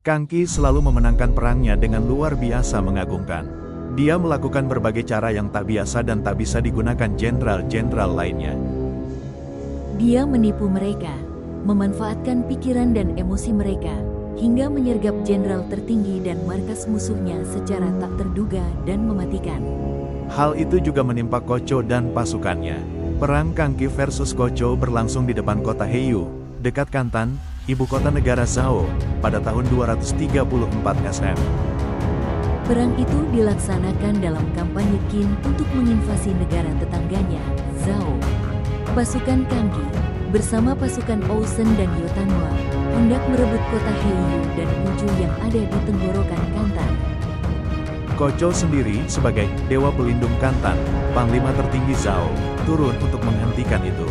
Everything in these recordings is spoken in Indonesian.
Kang Qi selalu memenangkan perangnya dengan luar biasa mengagumkan. Dia melakukan berbagai cara yang tak biasa dan tak bisa digunakan jenderal-jenderal lainnya. Dia menipu mereka, memanfaatkan pikiran dan emosi mereka, hingga menyergap jenderal tertinggi dan markas musuhnya secara tak terduga dan mematikan. Hal itu juga menimpa Ko Cho dan pasukannya. Perang Kang Qi versus Ko Cho berlangsung di depan kota Heiyu, dekat Kantan, ibu kota negara Zhao, pada tahun 234 SM. Perang itu dilaksanakan dalam kampanye Qin untuk menginvasi negara tetangganya, Zhao. Pasukan Kang Qi bersama pasukan Ousen dan Yotanwa hendak merebut kota Heiyu dan Wuju yang ada di tenggorokan Kantan. Ko Cho sendiri sebagai dewa pelindung Kantan, panglima tertinggi Zhao, turun untuk menghentikan itu.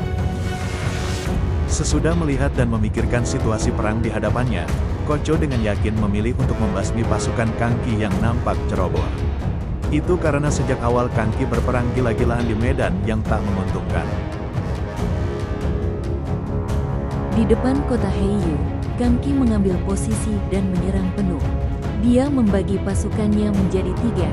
Sesudah melihat dan memikirkan situasi perang di hadapannya, Ko Cho dengan yakin memilih untuk membasmi pasukan Kang Qi yang nampak ceroboh. Itu karena sejak awal Kang Qi berperang gila-gilaan di medan yang tak menguntungkan. Di depan kota Heiyu, Kang Qi mengambil posisi dan menyerang penuh. Dia membagi pasukannya menjadi 3.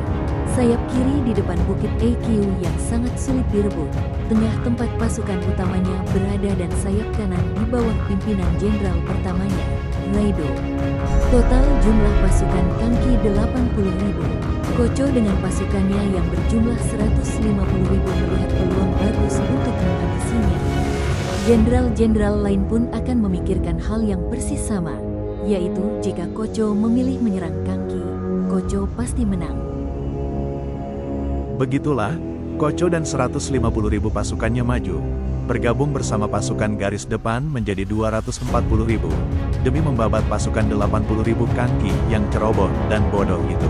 Sayap kiri di depan bukit Aikyu yang sangat sulit direbut, tengah tempat pasukan utamanya berada dan sayap kanan di bawah pimpinan jenderal pertamanya, Raido. Total jumlah pasukan Kang Qi 80.000. Ko Cho dengan pasukannya yang berjumlah 150.000 melihat peluang bagus untuk menghabisinya. Jenderal-jenderal lain pun akan memikirkan hal yang persis sama, yaitu jika Ko Cho memilih menyerang Kang Qi, Ko Cho pasti menang. Begitulah, Ko Cho dan 150.000 pasukannya maju, bergabung bersama pasukan garis depan menjadi 240.000, demi membabat pasukan 80.000 Kang Qi yang ceroboh dan bodoh itu.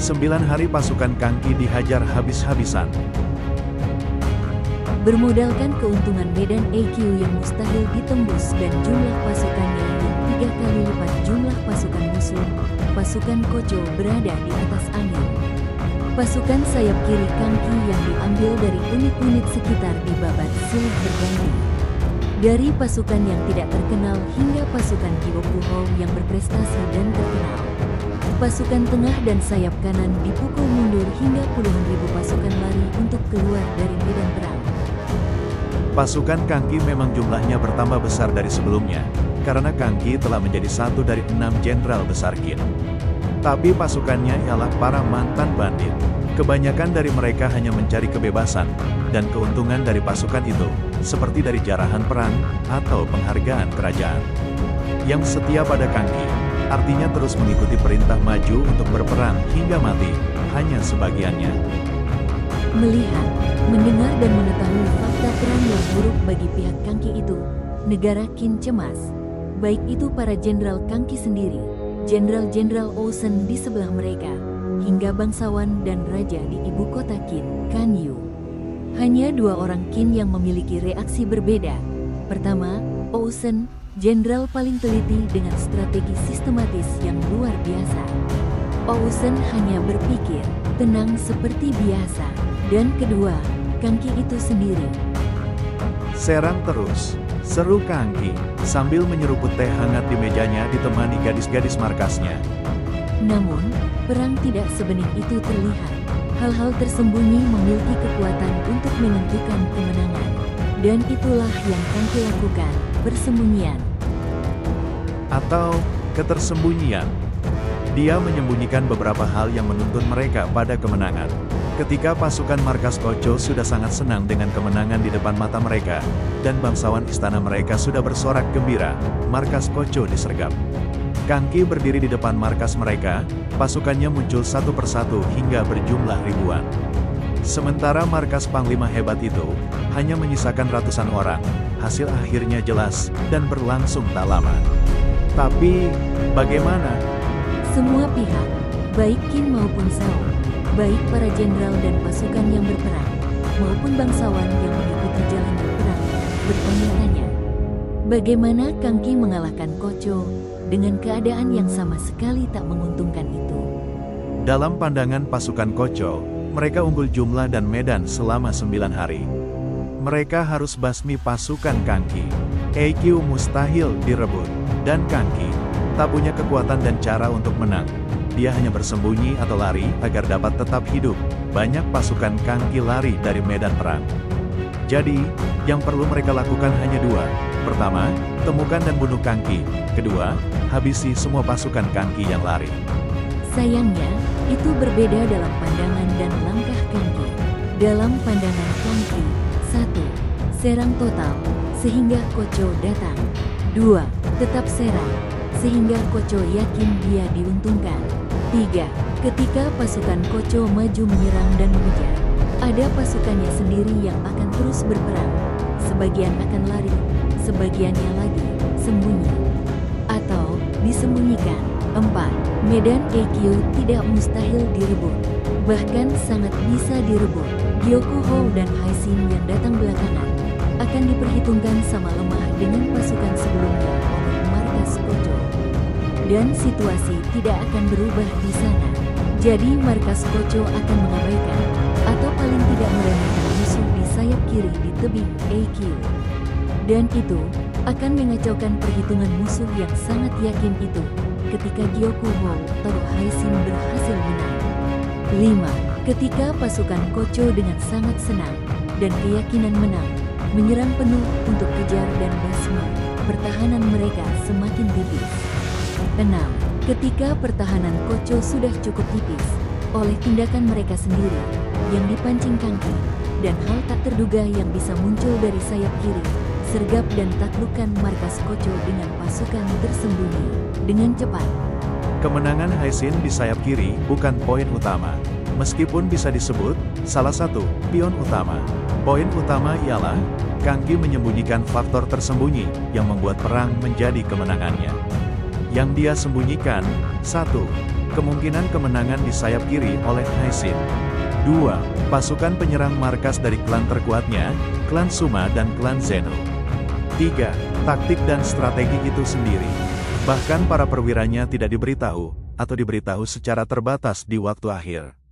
9 hari pasukan Kang Qi dihajar habis-habisan. Bermodalkan keuntungan medan Aikyu yang mustahil ditembus dan jumlah pasukannya yang 3 kali lipat jumlah pasukan musuh, pasukan Ko Cho berada di atas angin. Pasukan sayap kiri Kang Qi yang diambil dari unit-unit sekitar dibabat silih berganti. Dari pasukan yang tidak terkenal hingga pasukan Gyokuho yang berprestasi dan terkenal. Pasukan tengah dan sayap kanan dipukul mundur hingga puluhan ribu pasukan lari untuk keluar dari medan perang. Pasukan Kang Qi memang jumlahnya bertambah besar dari sebelumnya, karena Kang Qi telah menjadi satu dari 6 jenderal besar Qin. Tapi pasukannya ialah para mantan bandit. Kebanyakan dari mereka hanya mencari kebebasan dan keuntungan dari pasukan itu, seperti dari jarahan perang atau penghargaan kerajaan. Yang setia pada Kang Qi, artinya terus mengikuti perintah maju untuk berperang hingga mati, hanya sebagiannya. Melihat, mendengar dan mengetahui fakta perang yang buruk bagi pihak Kang Qi itu, negara Qin cemas. Baik itu para jenderal Kang Qi sendiri, jenderal-jenderal Ousen di sebelah mereka, hingga bangsawan dan raja di ibu kota Qin, Kanyu. Hanya 2 orang Qin yang memiliki reaksi berbeda. Pertama, Ousen, jenderal paling teliti dengan strategi sistematis yang luar biasa. Ousen hanya berpikir tenang seperti biasa. Dan kedua, Kang Qi itu sendiri. Serang terus, seru Kang Qi, sambil menyeruput teh hangat di mejanya ditemani gadis-gadis markasnya. Namun, perang tidak sebening itu terlihat. Hal-hal tersembunyi memiliki kekuatan untuk menentukan kemenangan. Dan itulah yang Kang Qi lakukan, persembunyian. Atau, ketersembunyian. Dia menyembunyikan beberapa hal yang menuntun mereka pada kemenangan. Ketika pasukan markas Ko Cho sudah sangat senang dengan kemenangan di depan mata mereka, dan bangsawan istana mereka sudah bersorak gembira, markas Ko Cho disergap. Kang Qi berdiri di depan markas mereka, pasukannya muncul satu persatu hingga berjumlah ribuan. Sementara markas panglima hebat itu, hanya menyisakan ratusan orang, hasil akhirnya jelas, dan berlangsung tak lama. Tapi, bagaimana? Semua pihak, baik Qin maupun Zhao, baik para jenderal dan pasukan yang berperang, maupun bangsawan yang mengikuti jalannya perang, bertanya-tanya. Bagaimana Kang Qi mengalahkan Ko Cho, dengan keadaan yang sama sekali tak menguntungkan itu? Dalam pandangan pasukan Ko Cho, mereka unggul jumlah dan medan selama 9 hari. Mereka harus basmi pasukan Kang Qi. Aikyu mustahil direbut, dan Kang Qi Tak punya kekuatan dan cara untuk menang. Dia hanya bersembunyi atau lari agar dapat tetap hidup. Banyak pasukan Kang Ki lari dari medan perang. Jadi, yang perlu mereka lakukan hanya dua. Pertama, temukan dan bunuh Kang Ki. Kedua, habisi semua pasukan Kang Ki yang lari. Sayangnya, itu berbeda dalam pandangan dan langkah Kang Ki. Dalam pandangan Kang Ki, 1. Serang total, sehingga Koco datang. 2. Tetap serang, sehingga Koco yakin dia diuntungkan. 3. Ketika pasukan Koco maju menyerang dan mengejar, ada pasukannya sendiri yang akan terus berperang. Sebagian akan lari, sebagiannya lagi sembunyi atau disembunyikan. 4. Medan EQ tidak mustahil direbut, bahkan sangat bisa direbut. Gyokuhou dan Haisin yang datang belakangan akan diperhitungkan sama lemah dengan pasukan sebelumnya oleh markas Koco. Dan situasi tidak akan berubah di sana. Jadi markas Koco akan mengabaikan atau paling tidak meremehkan musuh di sayap kiri di tebing EQ. Dan itu akan mengacaukan perhitungan musuh yang sangat yakin itu ketika Gyokuhou atau Haisin berhasil menang. 5. Ketika pasukan Koco dengan sangat senang dan keyakinan menang, menyerang penuh untuk kejar dan basmi, pertahanan mereka semakin tipis. 6. Ketika pertahanan Koco sudah cukup tipis, oleh tindakan mereka sendiri, yang dipancing Kang Ki, dan hal tak terduga yang bisa muncul dari sayap kiri, sergap dan taklukkan markas Koco dengan pasukan tersembunyi, dengan cepat. Kemenangan Haisin di sayap kiri bukan poin utama. Meskipun bisa disebut salah satu pion utama. Poin utama ialah Kang Ki menyembunyikan faktor tersembunyi yang membuat perang menjadi kemenangannya. Yang dia sembunyikan, 1. Kemungkinan kemenangan di sayap kiri oleh Haisin. 2. Pasukan penyerang markas dari klan terkuatnya, klan Suma dan klan Zeno. 3. Taktik dan strategi itu sendiri. Bahkan para perwiranya tidak diberitahu, atau diberitahu secara terbatas di waktu akhir.